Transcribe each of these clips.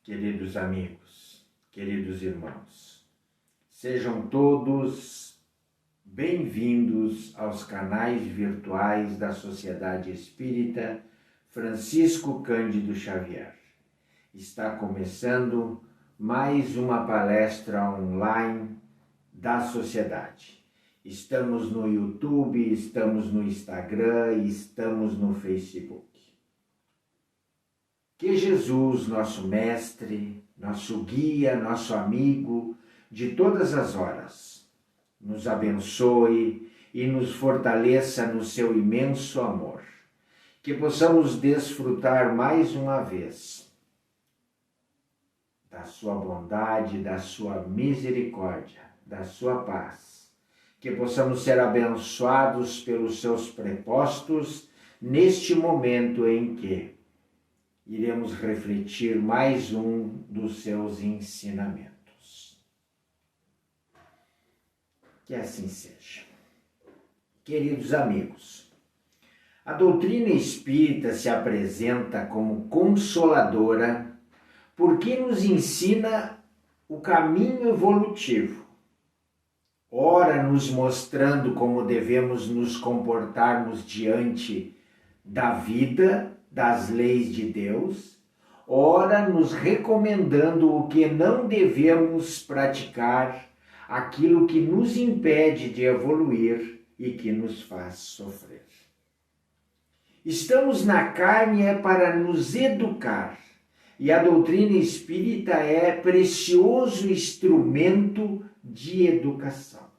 Queridos amigos, queridos irmãos, sejam todos bem-vindos aos canais virtuais da Sociedade Espírita Francisco Cândido Xavier. Está começando mais uma palestra online da Sociedade. Estamos no YouTube, estamos no Instagram e estamos no Facebook. Que Jesus, nosso mestre, nosso guia, nosso amigo de todas as horas, nos abençoe e nos fortaleça no seu imenso amor. Que possamos desfrutar mais uma vez da sua bondade, da sua misericórdia, da sua paz. Que possamos ser abençoados pelos seus prepostos neste momento em que iremos refletir mais um dos seus ensinamentos. Que assim seja. Queridos amigos, a doutrina espírita se apresenta como consoladora porque nos ensina o caminho evolutivo, ora nos mostrando como devemos nos comportarmos diante da vida, das leis de Deus, ora nos recomendando o que não devemos praticar, aquilo que nos impede de evoluir e que nos faz sofrer. Estamos na carne é para nos educar, e a doutrina espírita é precioso instrumento de educação.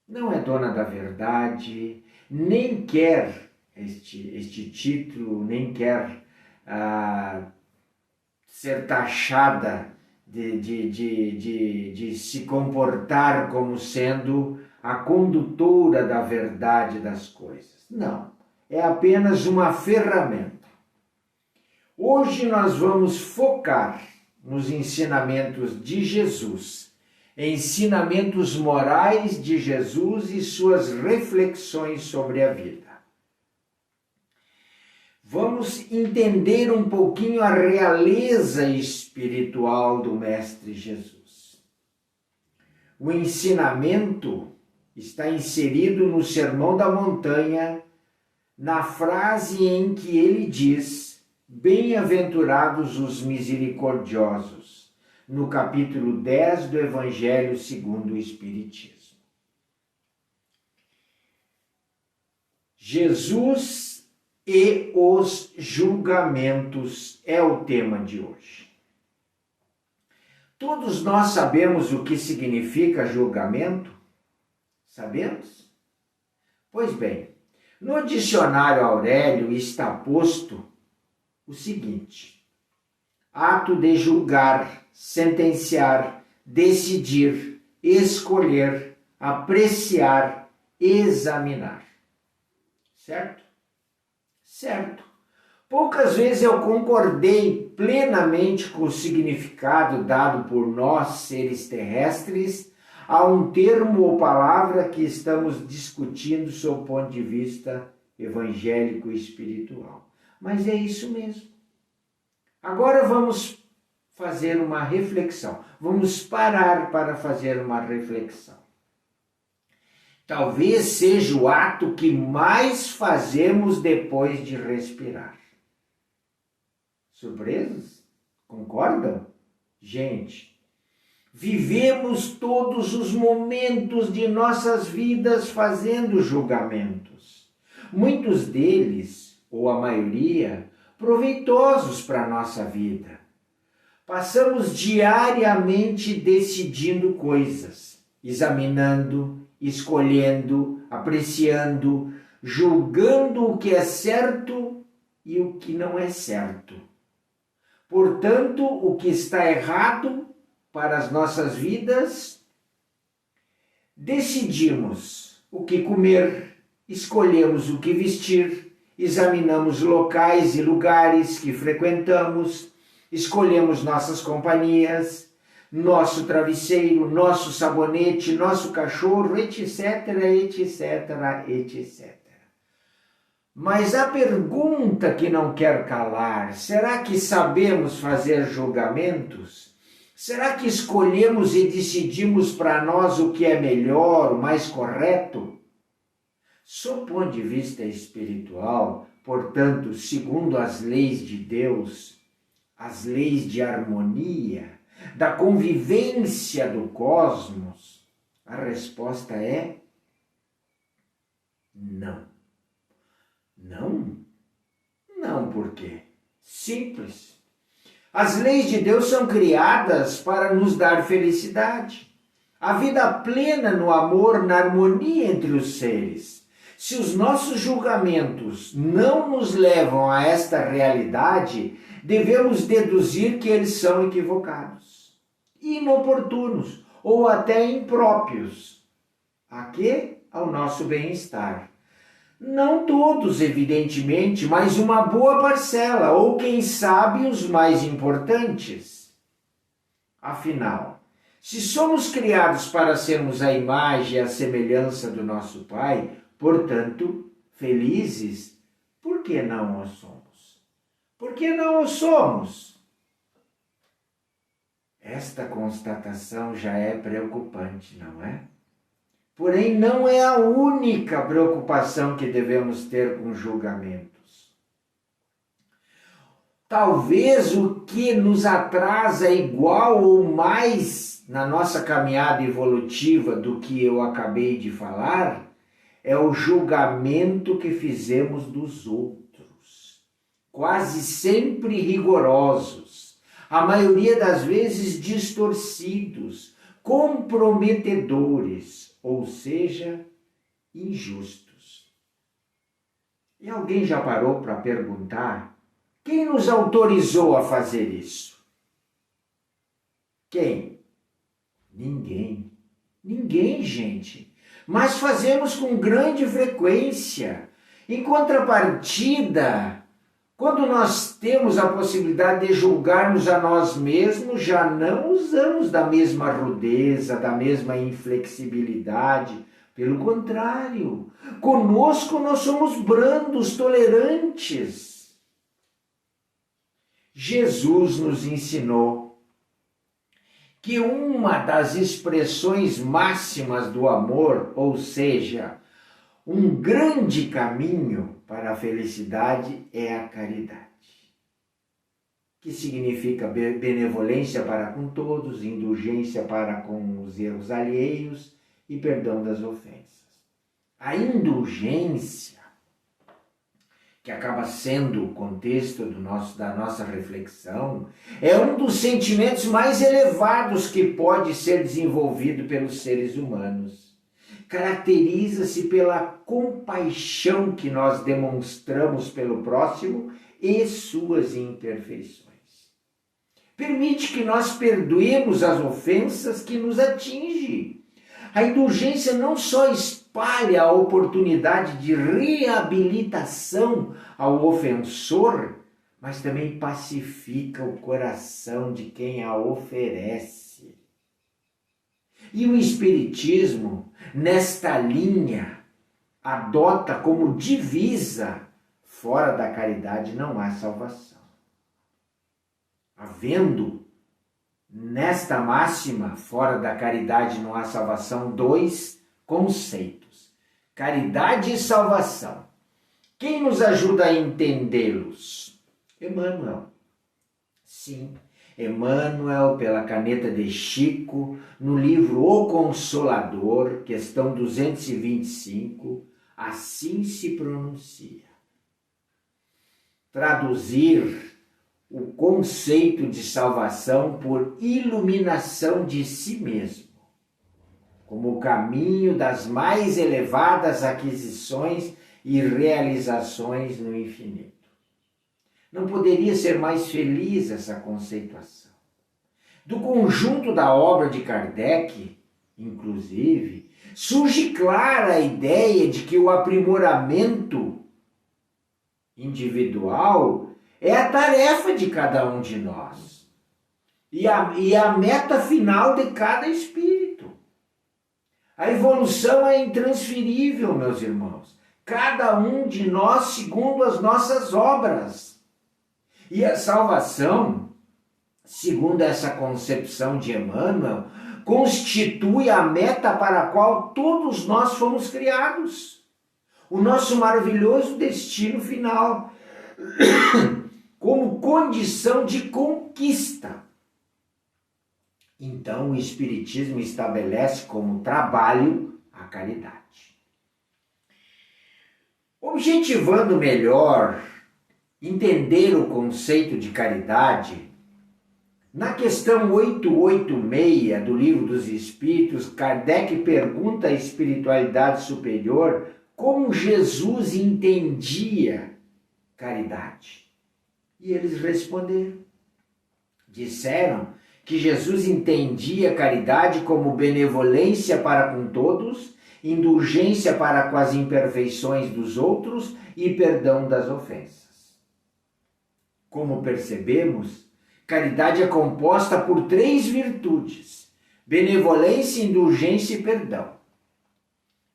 Não é dona da verdade, nem quer este título, nem quer ser taxada de se comportar como sendo a condutora da verdade das coisas. Não, é apenas uma ferramenta. Hoje nós vamos focar nos ensinamentos de Jesus, ensinamentos morais de Jesus e suas reflexões sobre a vida. Vamos entender um pouquinho a realeza espiritual do Mestre Jesus. O ensinamento está inserido no Sermão da Montanha, na frase em que ele diz: bem-aventurados os misericordiosos, no capítulo 10 do Evangelho segundo o Espiritismo. Jesus e os julgamentos é o tema de hoje. Todos nós sabemos o que significa julgamento? Sabemos? Pois bem, no dicionário Aurélio está posto o seguinte: ato de julgar, sentenciar, decidir, escolher, apreciar, examinar. Certo? Certo. Poucas vezes eu concordei plenamente com o significado dado por nós, seres terrestres, a um termo ou palavra que estamos discutindo sob o ponto de vista evangélico e espiritual. Mas é isso mesmo. Agora vamos fazer uma reflexão. Vamos parar para fazer uma reflexão. Talvez seja o ato que mais fazemos depois de respirar. Surpresos? Concordam? Gente, vivemos todos os momentos de nossas vidas fazendo julgamentos. Muitos deles, ou a maioria, proveitosos para a nossa vida. Passamos diariamente decidindo coisas, examinando, escolhendo, apreciando, julgando o que é certo e o que não é certo. Portanto, o que está errado para as nossas vidas, decidimos o que comer, escolhemos o que vestir, examinamos locais e lugares que frequentamos, escolhemos nossas companhias, nosso travesseiro, nosso sabonete, nosso cachorro, etc, etc, etc. Mas a pergunta que não quer calar: será que sabemos fazer julgamentos? Será que escolhemos e decidimos para nós o que é melhor, o mais correto? Sob ponto de vista espiritual, portanto, segundo as leis de Deus, as leis de harmonia, da convivência do cosmos, a resposta é não. Não? Não, por quê? Simples. As leis de Deus são criadas para nos dar felicidade. A vida plena no amor, na harmonia entre os seres. Se os nossos julgamentos não nos levam a esta realidade, devemos deduzir que eles são equivocados, inoportunos ou até impróprios. A quê? Ao nosso bem-estar. Não todos, evidentemente, mas uma boa parcela, ou quem sabe os mais importantes. Afinal, se somos criados para sermos a imagem e a semelhança do nosso Pai, portanto, felizes, por que não o somos? Por que não o somos? Esta constatação já é preocupante, não é? Porém, não é a única preocupação que devemos ter com julgamentos. Talvez o que nos atrasa igual ou mais na nossa caminhada evolutiva do que eu acabei de falar é o julgamento que fizemos dos outros, quase sempre rigorosos, a maioria das vezes distorcidos, comprometedores, ou seja, injustos. E alguém já parou para perguntar quem nos autorizou a fazer isso? Quem? Ninguém. Ninguém, gente. Mas fazemos com grande frequência. Em contrapartida, quando nós temos a possibilidade de julgarmos a nós mesmos, já não usamos da mesma rudeza, da mesma inflexibilidade. Pelo contrário, conosco nós somos brandos, tolerantes. Jesus nos ensinou que uma das expressões máximas do amor, ou seja, um grande caminho para a felicidade é a caridade, que significa benevolência para com todos, indulgência para com os erros alheios e perdão das ofensas. A indulgência, que acaba sendo o contexto da nossa reflexão, é um dos sentimentos mais elevados que pode ser desenvolvido pelos seres humanos. Caracteriza-se pela compaixão que nós demonstramos pelo próximo e suas imperfeições. Permite que nós perdoemos as ofensas que nos atingem. A indulgência não só espalha a oportunidade de reabilitação ao ofensor, mas também pacifica o coração de quem a oferece. E o Espiritismo, nesta linha, adota como divisa: fora da caridade não há salvação. Havendo nesta máxima, fora da caridade não há salvação, dois conceitos: caridade e salvação. Quem nos ajuda a entendê-los? Emmanuel. Sim, Emmanuel, pela caneta de Chico, no livro O Consolador, questão 225, assim se pronuncia. Traduzir o conceito de salvação por iluminação de si mesmo, como o caminho das mais elevadas aquisições e realizações no infinito. Não poderia ser mais feliz essa conceituação. Do conjunto da obra de Kardec, inclusive, surge clara a ideia de que o aprimoramento individual é a tarefa de cada um de nós e a meta final de cada espírito. A evolução é intransferível, meus irmãos. cada um de nós segundo as nossas obras. E a salvação, segundo essa concepção de Emmanuel, constitui a meta para a qual todos nós fomos criados. O nosso maravilhoso destino final, como condição de conquista. Então, o Espiritismo estabelece como trabalho a caridade. Objetivando melhor entender o conceito de caridade, na questão 886 do Livro dos Espíritos, Kardec pergunta à espiritualidade superior como Jesus entendia caridade. E eles responderam. Disseram que Jesus entendia caridade como benevolência para com todos, indulgência para com as imperfeições dos outros e perdão das ofensas. Como percebemos, caridade é composta por 3 virtudes: benevolência, indulgência e perdão.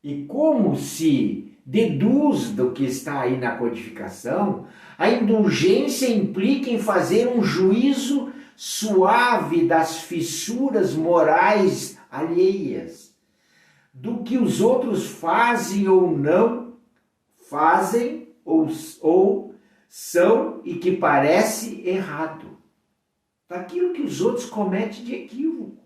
E como se deduz do que está aí na codificação, a indulgência implica em fazer um juízo suave das fissuras morais alheias, do que os outros fazem ou não fazem ou são e que parece errado. Daquilo que os outros cometem de equívoco.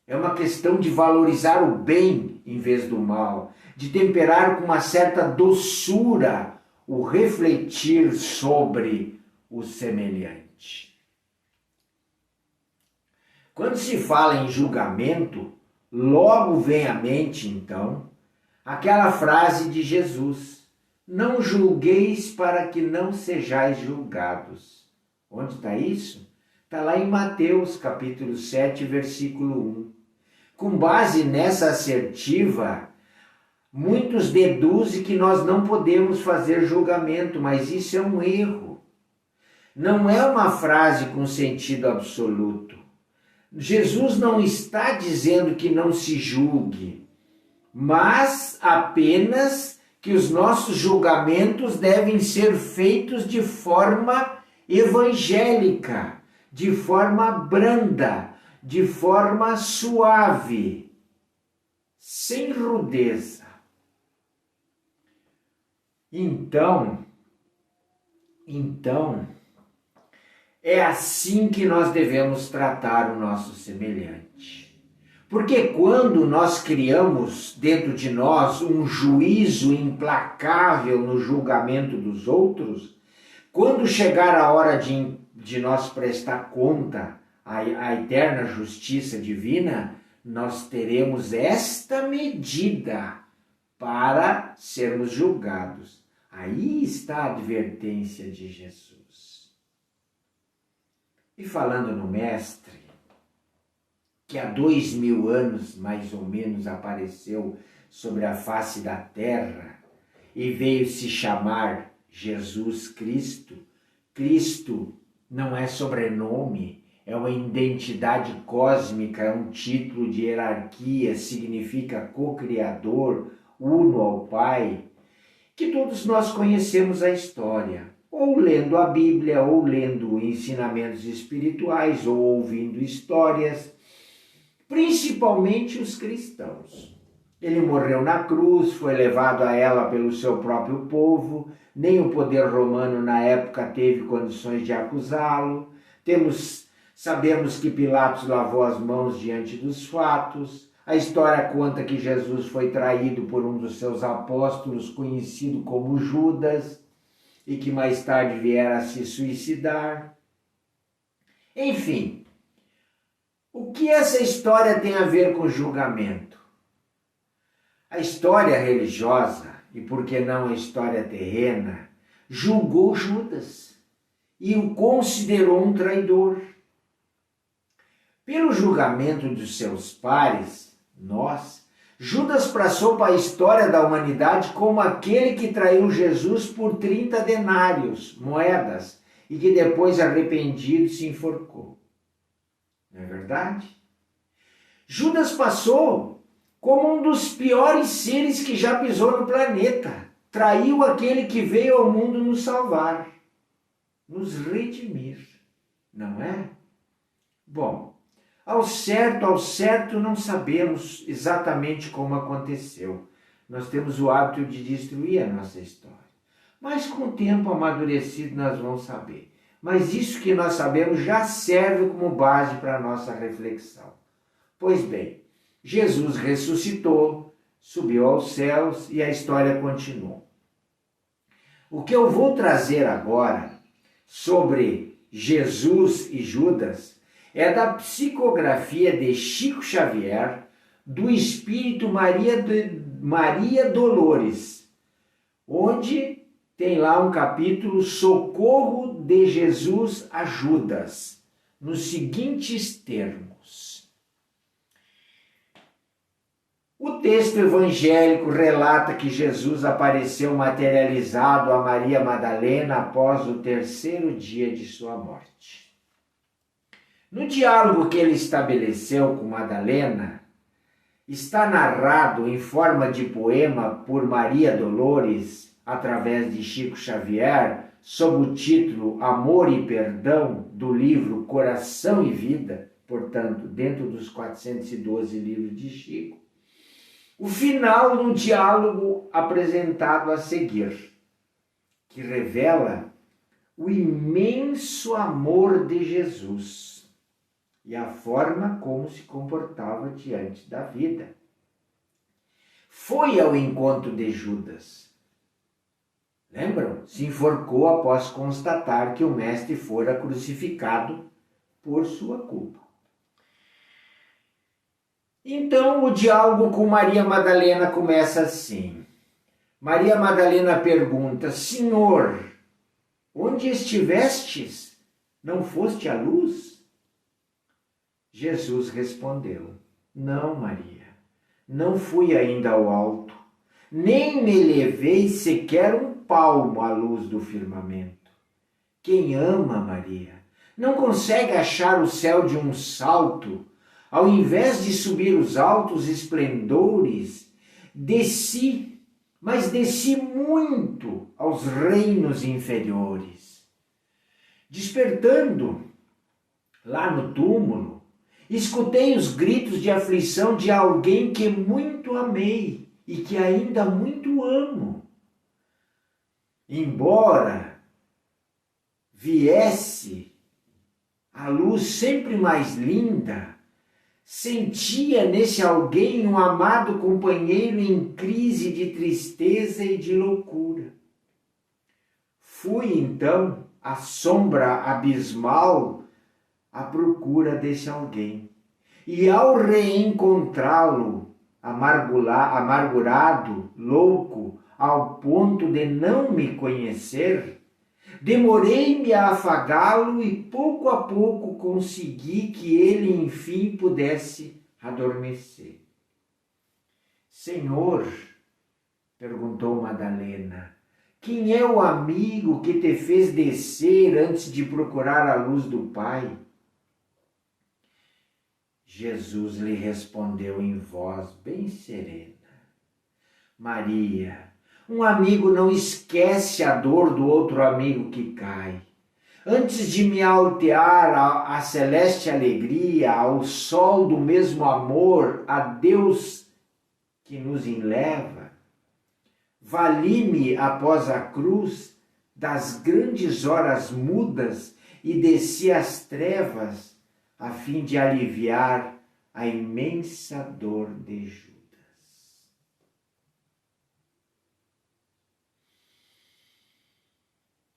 É uma questão de valorizar o bem em vez do mal, de temperar com uma certa doçura o refletir sobre o semelhante. Quando se fala em julgamento, logo vem à mente, então, aquela frase de Jesus: não julgueis para que não sejais julgados. Onde está isso? Está lá em Mateus, capítulo 7, versículo 1. Com base nessa assertiva, muitos deduzem que nós não podemos fazer julgamento, mas isso é um erro. Não é uma frase com sentido absoluto. Jesus não está dizendo que não se julgue, mas apenas que os nossos julgamentos devem ser feitos de forma evangélica, de forma branda, de forma suave, sem rudeza. Então, é assim que nós devemos tratar o nosso semelhante. Porque quando nós criamos dentro de nós um juízo implacável no julgamento dos outros, quando chegar a hora de nós prestar conta à eterna justiça divina, nós teremos esta medida para sermos julgados. Aí está a advertência de Jesus. E falando no Mestre, que há 2000 anos mais ou menos apareceu sobre a face da terra e veio se chamar Jesus Cristo. Cristo não é sobrenome, é uma identidade cósmica, é um título de hierarquia, significa co-criador, uno ao Pai, que todos nós conhecemos a história, ou lendo a Bíblia, ou lendo ensinamentos espirituais, ou ouvindo histórias, principalmente os cristãos. Ele morreu na cruz, foi levado a ela pelo seu próprio povo, nem o poder romano na época teve condições de acusá-lo. Sabemos que Pilatos lavou as mãos diante dos fatos. A história conta que Jesus foi traído por um dos seus apóstolos, conhecido como Judas, e que mais tarde viera a se suicidar. Enfim, o que essa história tem a ver com julgamento? A história religiosa, e por que não a história terrena, julgou Judas e o considerou um traidor. Pelo julgamento dos seus pares, Judas passou para a história da humanidade como aquele que traiu Jesus por 30 denários, moedas, e que depois, arrependido, se enforcou. Não é verdade? Judas passou como um dos piores seres que já pisou no planeta. traiu aquele que veio ao mundo nos salvar, nos redimir, não é? Bom, ao certo não sabemos exatamente como aconteceu. Nós temos o hábito de destruir a nossa história. Mas com o tempo amadurecido nós vamos saber. Mas isso que nós sabemos já serve como base para a nossa reflexão. Pois bem, Jesus ressuscitou, subiu aos céus e a história continuou. O que eu vou trazer agora sobre Jesus e Judas é da psicografia de Chico Xavier, do Espírito Maria Dolores, onde tem lá um capítulo Socorro de Jesus a Judas, nos seguintes termos. O texto evangélico relata que Jesus apareceu materializado a Maria Madalena após o 3º dia de sua morte. No diálogo que ele estabeleceu com Madalena, está narrado em forma de poema por Maria Dolores, através de Chico Xavier, sob o título Amor e Perdão, do livro Coração e Vida, portanto, dentro dos 412 livros de Chico, o final do diálogo apresentado a seguir, que revela o imenso amor de Jesus e a forma como se comportava diante da vida. Foi ao encontro de Judas. Lembram? Se enforcou após constatar que o mestre fora crucificado por sua culpa. Então o diálogo com Maria Madalena começa assim. Maria Madalena pergunta: Senhor, onde estivestes? Não foste à luz? Jesus respondeu: Não, Maria, não fui ainda ao alto, nem me levei sequer um palmo à luz do firmamento. Quem ama, Maria, não consegue achar o céu de um salto. Ao invés de subir os altos esplendores, desci, mas desci muito aos reinos inferiores. Despertando lá no túmulo, escutei os gritos de aflição de alguém que muito amei e que ainda muito amo. Embora viesse a luz sempre mais linda, sentia nesse alguém um amado companheiro em crise de tristeza e de loucura. Fui então à sombra abismal à procura desse alguém. E ao reencontrá-lo, amargurado, louco, ao ponto de não me conhecer, demorei-me a afagá-lo e pouco a pouco consegui que ele enfim pudesse adormecer. Senhor, perguntou Madalena, quem é o amigo que te fez descer antes de procurar a luz do Pai? Jesus lhe respondeu em voz bem serena: Maria, um amigo não esquece a dor do outro amigo que cai. Antes de me altear à celeste alegria, ao sol do mesmo amor, a Deus que nos enleva, vali-me após a cruz das grandes horas mudas e desci às trevas a fim de aliviar a imensa dor de Judas.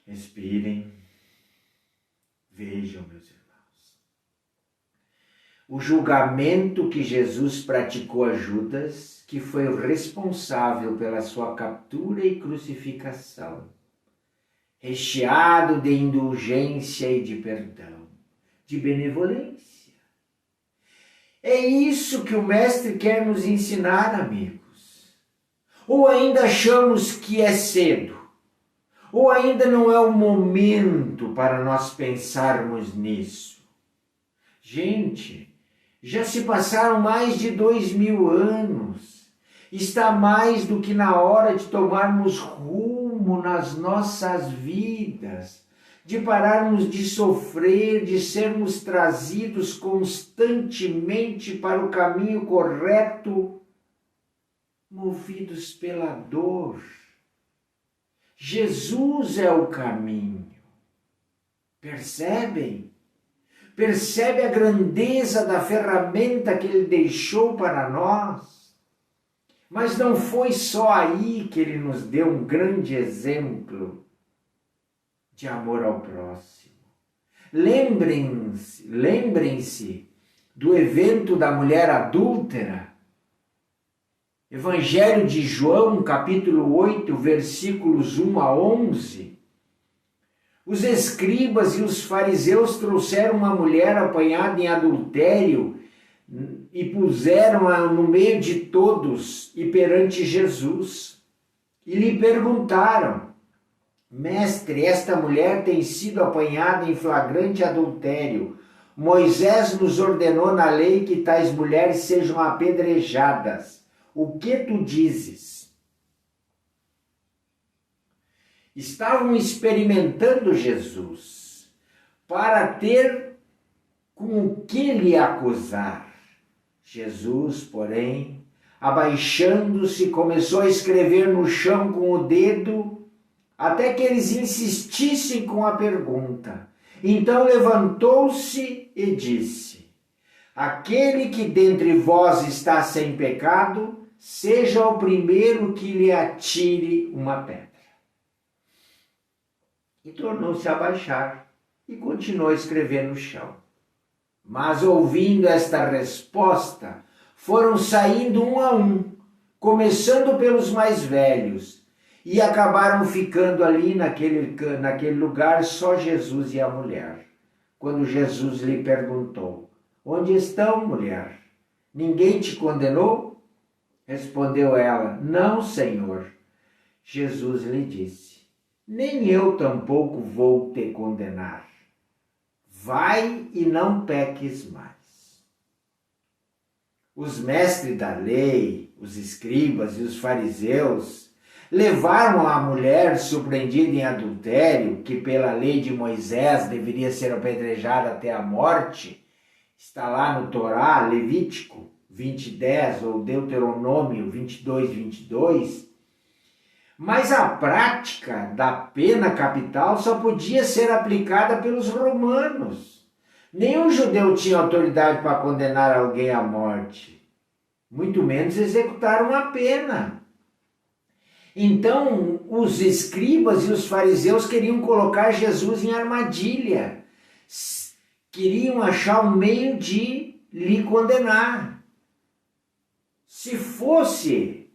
Respirem, vejam, meus irmãos. O julgamento que Jesus praticou a Judas, que foi o responsável pela sua captura e crucificação, recheado de indulgência e de perdão, de benevolência. É isso que o Mestre quer nos ensinar, amigos. Ou ainda achamos que é cedo? Ou ainda não é o momento para nós pensarmos nisso? Gente, já se passaram mais de 2000 anos. Está mais do que na hora de tomarmos rumo nas nossas vidas, de pararmos de sofrer, de sermos trazidos constantemente para o caminho correto, movidos pela dor. Jesus é o caminho. Percebem? Percebe a grandeza da ferramenta que ele deixou para nós? Mas não foi só aí que ele nos deu um grande exemplo de amor ao próximo. Lembrem-se do evento da mulher adúltera. Evangelho de João, capítulo 8, versículos 1 a 11. Os escribas e os fariseus trouxeram uma mulher apanhada em adultério e puseram-a no meio de todos e perante Jesus. E lhe perguntaram: Mestre, esta mulher tem sido apanhada em flagrante adultério. Moisés nos ordenou na lei que tais mulheres sejam apedrejadas. O que tu dizes? Estavam experimentando Jesus para ter com o que lhe acusar. Jesus, porém, abaixando-se, começou a escrever no chão com o dedo, até que eles insistissem com a pergunta. Então levantou-se e disse: Aquele que dentre vós está sem pecado, seja o primeiro que lhe atire uma pedra. E tornou-se a abaixar e continuou a escrever no chão. Mas ouvindo esta resposta, foram saindo um a um, começando pelos mais velhos, e acabaram ficando ali naquele lugar só Jesus e a mulher. Quando Jesus lhe perguntou: Onde estão, mulher? Ninguém te condenou? Respondeu ela: Não, Senhor. Jesus lhe disse: Nem eu tampouco vou te condenar. Vai e não peques mais. Os mestres da lei, os escribas e os fariseus levaram a mulher surpreendida em adultério, que pela lei de Moisés deveria ser apedrejada até a morte. Está lá no Torá, Levítico 20:10 ou Deuteronômio 22:22. Mas a prática da pena capital só podia ser aplicada pelos romanos. Nenhum judeu tinha autoridade para condenar alguém à morte, muito menos executar uma pena. Então, os escribas e os fariseus queriam colocar Jesus em armadilha, queriam achar um meio de lhe condenar. Se fosse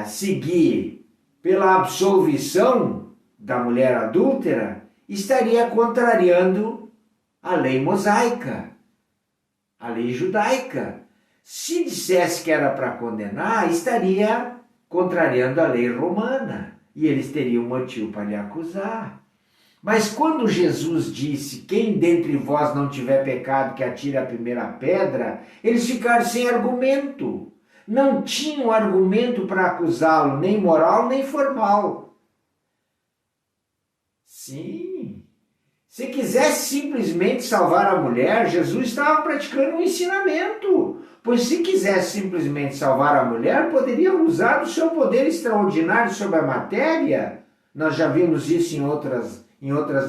seguir pela absolvição da mulher adúltera, estaria contrariando a lei mosaica, a lei judaica. Se dissesse que era para condenar, estaria contrariando a lei romana, e eles teriam motivo para lhe acusar. Mas quando Jesus disse: Quem dentre vós não tiver pecado, que atire a primeira pedra, eles ficaram sem argumento. Não tinham argumento para acusá-lo, nem moral, nem formal. Sim, se quisesse simplesmente salvar a mulher, Jesus estava praticando um ensinamento. Pois se quisesse simplesmente salvar a mulher, poderia usar o seu poder extraordinário sobre a matéria. Nós já vimos isso em outras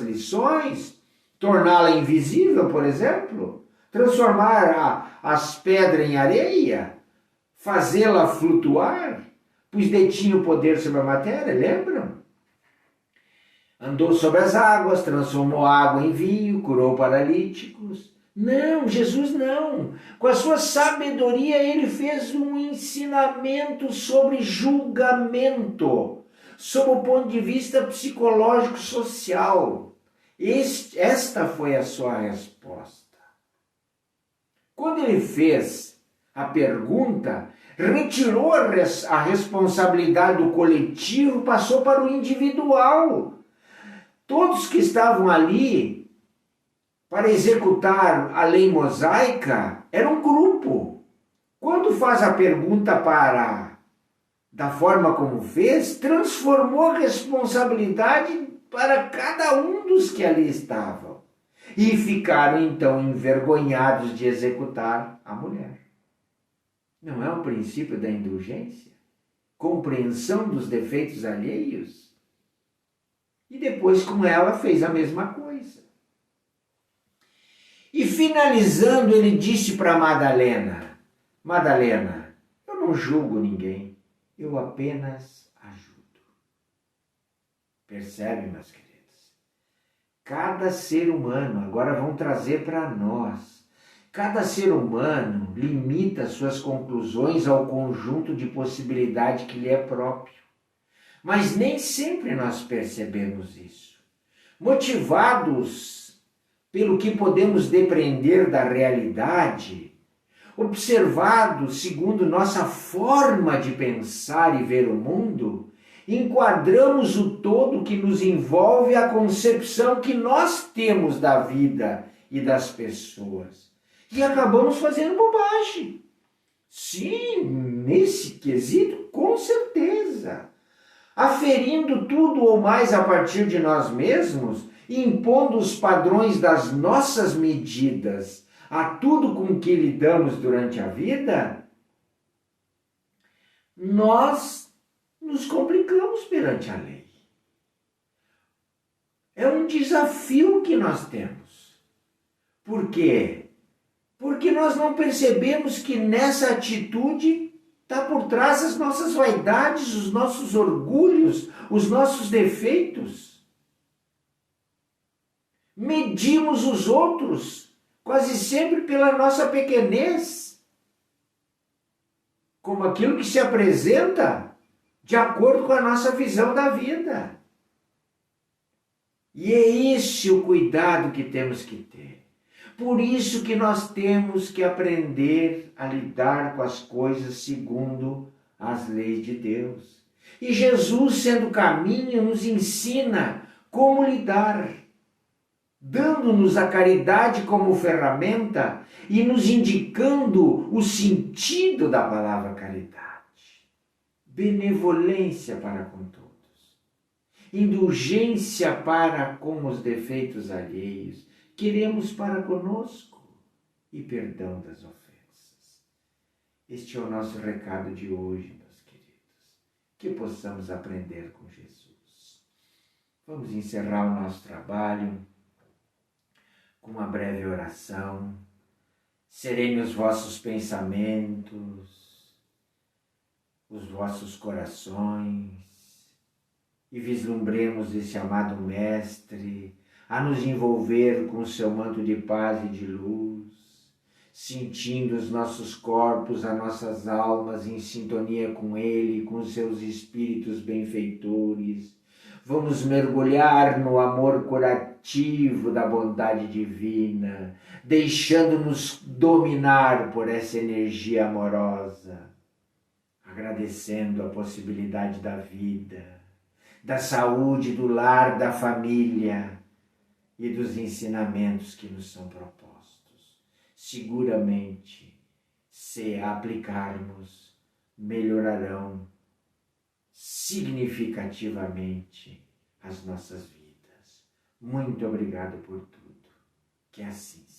lições. Torná-la invisível, por exemplo. Transformar as pedras em areia. Fazê-la flutuar, pois detinha o poder sobre a matéria, lembram? Andou sobre as águas, transformou água em vinho, curou paralíticos. Não, Jesus não. Com a sua sabedoria, ele fez um ensinamento sobre julgamento, sob o ponto de vista psicológico-social. Esta foi a sua resposta. Quando ele fez a pergunta, retirou a responsabilidade do coletivo, passou para o individual. Todos que estavam ali para executar a lei mosaica eram um grupo. quando faz a pergunta da forma como fez, transformou a responsabilidade para cada um dos que ali estavam. E ficaram então envergonhados de executar a mulher. Não é o princípio da indulgência? Compreensão dos defeitos alheios? E depois com ela fez a mesma coisa. E finalizando, ele disse para Madalena: Madalena, eu não julgo ninguém, eu apenas ajudo. Percebe, meus queridos? Cada ser humano, agora vamos trazer para nós, cada ser humano limita suas conclusões ao conjunto de possibilidade que lhe é próprio. Mas nem sempre nós percebemos isso. Motivados pelo que podemos depreender da realidade, observados segundo nossa forma de pensar e ver o mundo, enquadramos o todo que nos envolve a concepção que nós temos da vida e das pessoas. E acabamos fazendo bobagem. Sim, nesse quesito, com certeza. Aferindo tudo ou mais a partir de nós mesmos, impondo os padrões das nossas medidas a tudo com que lidamos durante a vida, nós nos complicamos perante a lei. É um desafio que nós temos. Por quê? Porque nós não percebemos que nessa atitude está por trás as nossas vaidades, os nossos orgulhos, os nossos defeitos. Medimos os outros quase sempre pela nossa pequenez, como aquilo que se apresenta de acordo com a nossa visão da vida. E é esse o cuidado que temos que ter. Por isso que nós temos que aprender a lidar com as coisas segundo as leis de Deus. E Jesus, sendo o caminho, nos ensina como lidar, dando-nos a caridade como ferramenta e nos indicando o sentido da palavra caridade. Benevolência para com todos, indulgência para com os defeitos alheios, queremos para conosco e perdão das ofensas. Este é o nosso recado de hoje, meus queridos, que possamos aprender com Jesus. Vamos encerrar o nosso trabalho com uma breve oração. Serene os vossos pensamentos, os vossos corações, e vislumbremos esse amado Mestre a nos envolver com o seu manto de paz e de luz, sentindo os nossos corpos, as nossas almas em sintonia com Ele, com os seus espíritos benfeitores. Vamos mergulhar no amor curativo da bondade divina, deixando-nos dominar por essa energia amorosa, agradecendo a possibilidade da vida, da saúde, do lar, da família e dos ensinamentos que nos são propostos. Seguramente, se aplicarmos, melhorarão significativamente as nossas vidas. Muito obrigado por tudo. Que assim seja.